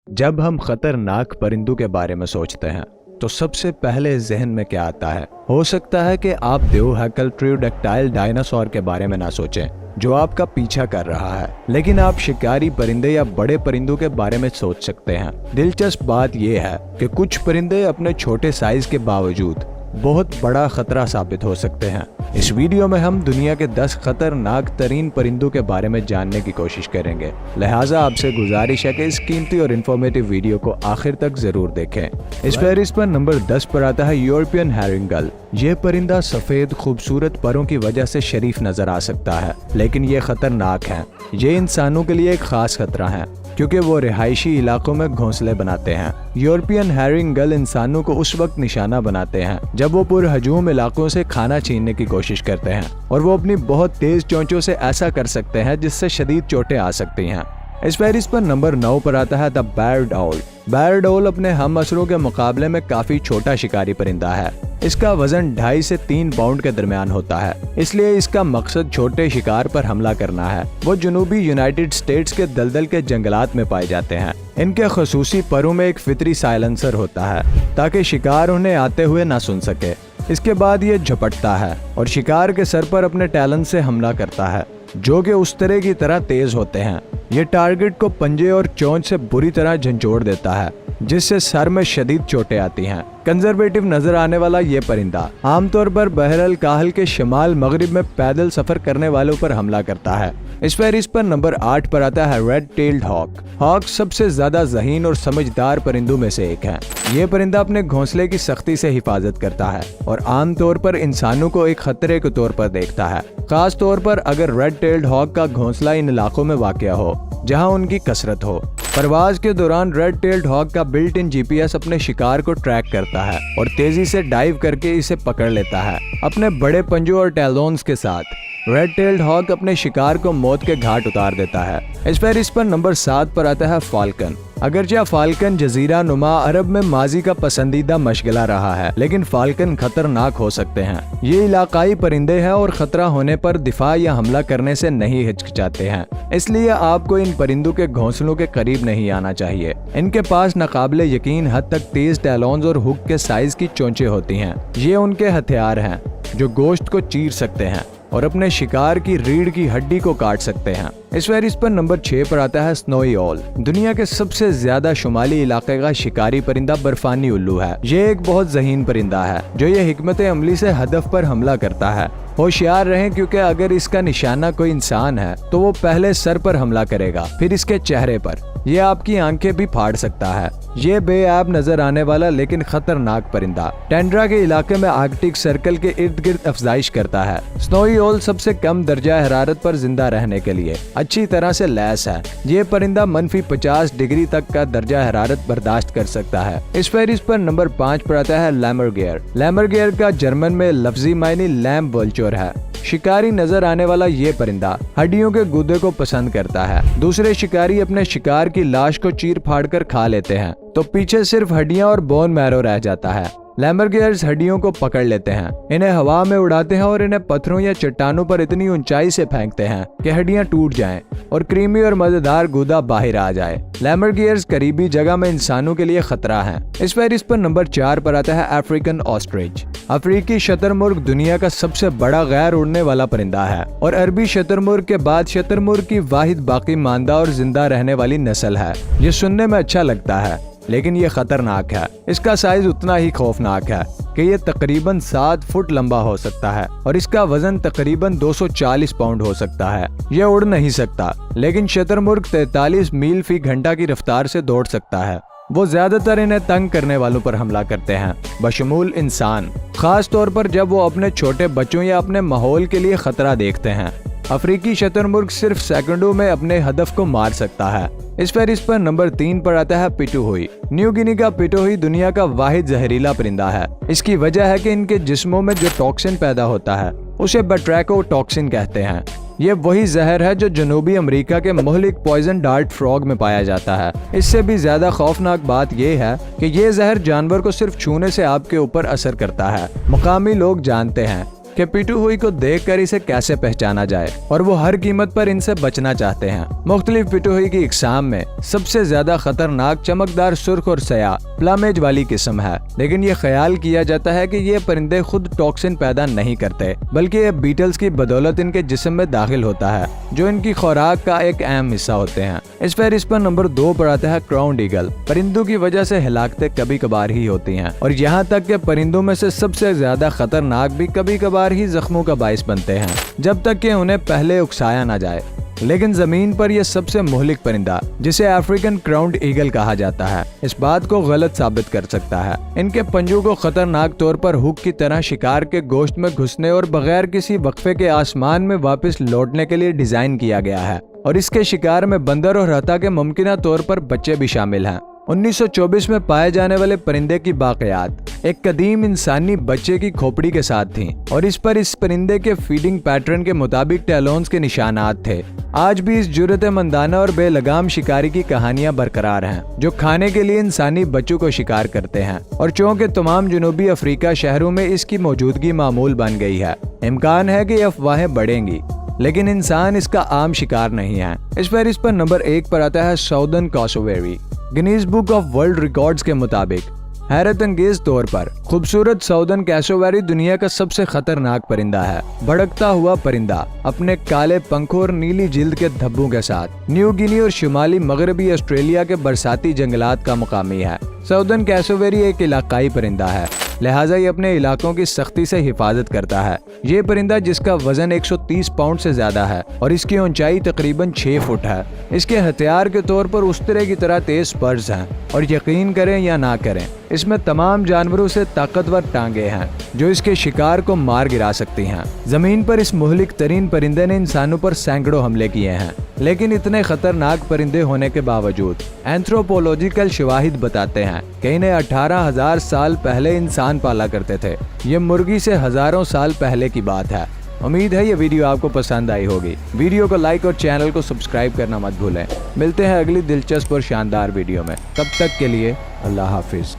जब हम खतरनाक परिंदों के बारे में सोचते हैं तो सबसे पहले जहन में क्या आता है? हो सकता है कि आप देवहैकल ट्रियोडैक्टाइल डायनासोर के बारे में ना सोचें जो आपका पीछा कर रहा है, लेकिन आप शिकारी परिंदे या बड़े परिंदों के बारे में सोच सकते हैं। दिलचस्प बात यह है कि कुछ परिंदे अपने छोटे साइज के बावजूद बहुत बड़ा खतरा साबित हो सकते हैं। इस वीडियो में हम दुनिया के 10 खतरनाक तरीन परिंदों के बारे में जानने की कोशिश करेंगे, लिहाजा आपसे गुजारिश है कि इस कीमती और इन्फॉर्मेटिव वीडियो को आखिर तक जरूर देखें। इस फहरिस्त पर नंबर 10 पर आता है यूरोपियन हैरिंगल। ये परिंदा सफेद खूबसूरत परों की वजह से शरीफ नजर आ सकता है, लेकिन ये खतरनाक है। ये इंसानों के लिए एक खास खतरा है क्योंकि वो रिहायशी इलाकों में घोंसले बनाते हैं। यूरोपियन हैरिंगल इंसानों को उस वक्त निशाना बनाते हैं जब वो पुरहजूम इलाकों से खाना छीनने की कोशिश करते हैं, और वो अपनी बहुत तेज चोंचों से ऐसा कर सकते हैं जिससे शदीद चोटें आ सकती हैं। इस फहरिस्त पर नंबर 9 पर आता है द बैर्ड आउल। बैर्ड आउल अपने हम असरों के मुकाबले में काफी छोटा शिकारी परिंदा है। इसका वजन 2.5 से 3 पाउंड के दरमियान होता है, इसलिए इसका मकसद छोटे शिकार पर हमला करना है। वो जनूबी यूनाइटेड स्टेट्स के दलदल के जंगलात में पाए जाते हैं। इनके खसूसी परों में एक फितरी साइलेंसर होता है ताकि शिकार उन्हें आते हुए ना सुन सके। इसके बाद ये झपटता है और शिकार के सर पर अपने टैलेंट से हमला करता है जो कि उस तरह की तरह तेज होते हैं। ये टारगेट को पंजे और चोंच से बुरी तरह झंझोड़ देता है जिससे सर में शदीद चोटें आती हैं। कंजर्वेटिव नजर आने वाला ये परिंदा आमतौर पर बहरल काहल के शिमाल मगरिब में पैदल सफर करने वालों पर हमला करता है। इस फहरिस्त पर नंबर 8 पर आता है रेड टेल्ड हॉक। हॉक सबसे ज्यादा जहीन और समझदार परिंदों में से एक है। ये परिंदा अपने घोंसले की सख्ती से हिफाजत करता है और आमतौर पर इंसानों को एक खतरे के तौर पर देखता है, खास तौर पर अगर रेड टेल्ड हॉक का घोंसला इन इलाकों में वाक़या हो जहां उनकी कसरत हो। परवाज के दौरान रेड टेल्ड हॉक का बिल्ट इन जीपीएस अपने शिकार को ट्रैक करता है और तेजी से डाइव करके इसे पकड़ लेता है। अपने बड़े पंजों और टैलोन्स के साथ रेड टेल्ड हॉक अपने शिकार को मौत के घाट उतार देता है। इस फहरिस्त पर नंबर 7 पर आता है फाल्कन। अगरचे फाल्कन जजीरा नुमा अरब में माजी का पसंदीदा मशगला रहा है, लेकिन फाल्कन खतरनाक हो सकते हैं। ये इलाकाई परिंदे हैं और खतरा होने पर दिफा या हमला करने से नहीं हिचकिचाते हैं, इसलिए आपको इन परिंदों के घोंसलों के करीब नहीं आना चाहिए। इनके पास नाकाबिले यकीन हद तक तेज टैलोन्स और हुक के साइज की चोंचें होती हैं। ये उनके हथियार हैं जो गोश्त को चीर सकते हैं और अपने शिकार की रीढ़ की हड्डी को काट सकते हैं। इस फहरिस्त पर नंबर 6 पर आता है स्नोई ऑल। दुनिया के सबसे ज्यादा शुमाली इलाके का शिकारी परिंदा बर्फानी उल्लू है। ये एक बहुत जहीन परिंदा है जो ये हिकमत अमली से हदफ पर हमला करता है। होशियार रहें क्योंकि अगर इसका निशाना कोई इंसान है तो वो पहले सर पर हमला करेगा, फिर इसके चेहरे पर। ये आपकी आंखें भी फाड़ सकता है। ये बेआब नजर आने वाला लेकिन खतरनाक परिंदा टेंड्रा के इलाके में आर्कटिक सर्कल के इर्द गिर्द अफजाइश करता है। स्नोई ऑल सबसे कम दर्जा हरारत पर जिंदा रहने के लिए अच्छी तरह से लैस है। ये परिंदा -50 डिग्री तक का दर्जा हरारत बर्दाश्त कर सकता है। इस फहरिस्त पर नंबर 5 पर आता है लैमरगेयर। लैमरगेयर का जर्मन में लफ्जी मायने लैम वल्चर है। शिकारी नजर आने वाला ये परिंदा हड्डियों के गुदे को पसंद करता है। दूसरे शिकारी अपने शिकार की लाश को चीर फाड़ कर खा लेते हैं तो पीछे सिर्फ हड्डियां और बोन मैरो रह जाता है। लैमरगेयर्स हड्डियों को पकड़ लेते हैं, इन्हें हवा में उड़ाते हैं और इन्हें पत्थरों या चट्टानों पर इतनी ऊंचाई से फेंकते हैं कि हड्डियां टूट जाएं और क्रीमी और मजेदार गुदा बाहर आ जाए। लैमरगेयर्स करीबी जगह में इंसानों के लिए खतरा है। इस फहरिस्त पर नंबर 4 पर आता है अफ्रीकन ऑस्ट्रिच। अफ्रीकी शतरमुर्ग दुनिया का सबसे बड़ा गैर उड़ने वाला परिंदा है और अरबी शतरमुर्ग के बाद शतरमुर्ग की वाहिद बाकी मानदा और जिंदा रहने वाली नस्ल है। ये सुनने में अच्छा लगता है लेकिन ये खतरनाक है। इसका साइज उतना ही खौफनाक है कि ये तकरीबन 7 फुट लंबा हो सकता है और इसका वजन तकरीबन 240 पाउंड हो सकता है। ये उड़ नहीं सकता, लेकिन शतरमुर्ग 43 मील फी घंटा की रफ्तार से दौड़ सकता है। वो ज्यादातर इन्हें तंग करने वालों पर हमला करते हैं, बशमूल इंसान, खास तौर पर जब वो अपने छोटे बच्चों या अपने माहौल के लिए खतरा देखते हैं। अफ्रीकी शतरमुर्ग सिर्फ सेकंडों में अपने हदफ को मार सकता है। इस फहरिस्त पर नंबर 3 पर आता है पिटूहुई। न्यू गिनी का पिटूहुई दुनिया का वाहिद जहरीला परिंदा है। इसकी वजह है कि इनके जिस्मों में जो टॉक्सिन पैदा होता है उसे बट्रैको टॉक्सिन कहते हैं। ये वही जहर है जो जनूबी अमेरिका के मोहलिक पॉइजन डार्ट फ्रॉग में पाया जाता है। इससे भी ज्यादा खौफनाक बात यह है कि ये जहर जानवर को सिर्फ छूने से आपके ऊपर असर करता है। मुकामी लोग जानते हैं कि पिटू हुई को देखकर इसे कैसे पहचाना जाए और वो हर कीमत पर इनसे बचना चाहते हैं। मुख्तलिफ पिटू हुई की इकसाम में सबसे ज्यादा खतरनाक चमकदार सुर्ख और सयाह प्लामेज वाली किस्म है, लेकिन ये ख्याल किया जाता है कि ये परिंदे खुद टॉक्सिन पैदा नहीं करते, बल्कि ये बीटल्स की बदौलत इनके जिस्म में दाखिल होता है, जो इनकी खुराक का एक अहम हिस्सा होते हैं। इस फहरिस्त पर नंबर 2 पर आता है क्राउन्ड ईगल। परिंदों की वजह से हिलाकतें कभी कभार ही होती हैं और यहाँ तक कि परिंदों में से सबसे ज्यादा खतरनाक भी कभी कभार ही जख्मों का बाइस बनते हैं, जब तक कि उन्हें पहले उकसाया ना जाए। लेकिन जमीन पर यह सबसे मुहलिक परिंदा, जिसे अफ्रीकन क्राउन्ड ईगल कहा जाता है, इस बात को गलत साबित कर सकता है। इनके पंजों को खतरनाक तौर पर हुक की तरह शिकार के गोश्त में घुसने और बगैर किसी वक्फे के आसमान में वापस लौटने के लिए डिजाइन किया गया है, और इसके शिकार में बंदर और रहता के मुमकिना तौर पर बच्चे भी शामिल हैं। 1924 में पाए जाने वाले परिंदे की बाक़ियात एक कदीम इंसानी बच्चे की खोपड़ी के साथ थीं और इस पर इस परिंदे के फीडिंग पैटर्न के मुताबिक टेलोन्स के निशानात थे। आज भी इस जुर्रत-ए-मंदाना और बेलगाम शिकारी की कहानियां बरकरार हैं, जो खाने के लिए इंसानी बच्चों को शिकार करते हैं, और चूंकि तमाम जनूबी अफ्रीका शहरों में इसकी मौजूदगी मामूल बन गई है, इम्कान है कि अफवाहें बढ़ेंगी, लेकिन इंसान इसका आम शिकार नहीं है। इस फहरिस्त पर नंबर 1 पर आता है southern cassowary. Guinness book of world records के मुताबिक हैरत अंगेज तौर पर खूबसूरत साउदर्न कैसोवेरी दुनिया का सबसे खतरनाक परिंदा है। भड़कता हुआ परिंदा अपने काले पंखों और नीली जिल्द के धब्बों के साथ न्यू गिनी और शुमाली मगरबी ऑस्ट्रेलिया के बरसाती जंगलात का मुकामी है। साउदर्न कैसोवेरी एक इलाकाई परिंदा है, लिहाजा ये अपने इलाकों की सख्ती से हिफाजत करता है। ये परिंदा, जिसका वजन 130 पाउंड से ज्यादा है और इसकी ऊंचाई तकरीबन 6 फुट है, इसके हथियार के तौर पर उस्तरे की तरह तेज स्पर्स हैं, और यकीन करें या ना करें, इसमें तमाम जानवरों से ताकतवर टांगे हैं जो इसके शिकार को मार गिरा सकती हैं। जमीन पर इस मुहलिक तरीन परिंदे ने इंसानों पर सैकड़ों हमले किए हैं, लेकिन इतने खतरनाक परिंदे होने के बावजूद एंथ्रोपोलॉजिकल शवाहिद बताते हैं कि इन्हें 18,000 साल पहले इंसान पाला करते थे। ये मुर्गी से हजारों साल पहले की बात है। उम्मीद है ये वीडियो आपको पसंद आई होगी। वीडियो को लाइक और चैनल को सब्सक्राइब करना मत भूलें। मिलते हैं अगली दिलचस्प और शानदार वीडियो में। तब तक के लिए अल्लाह हाफिज।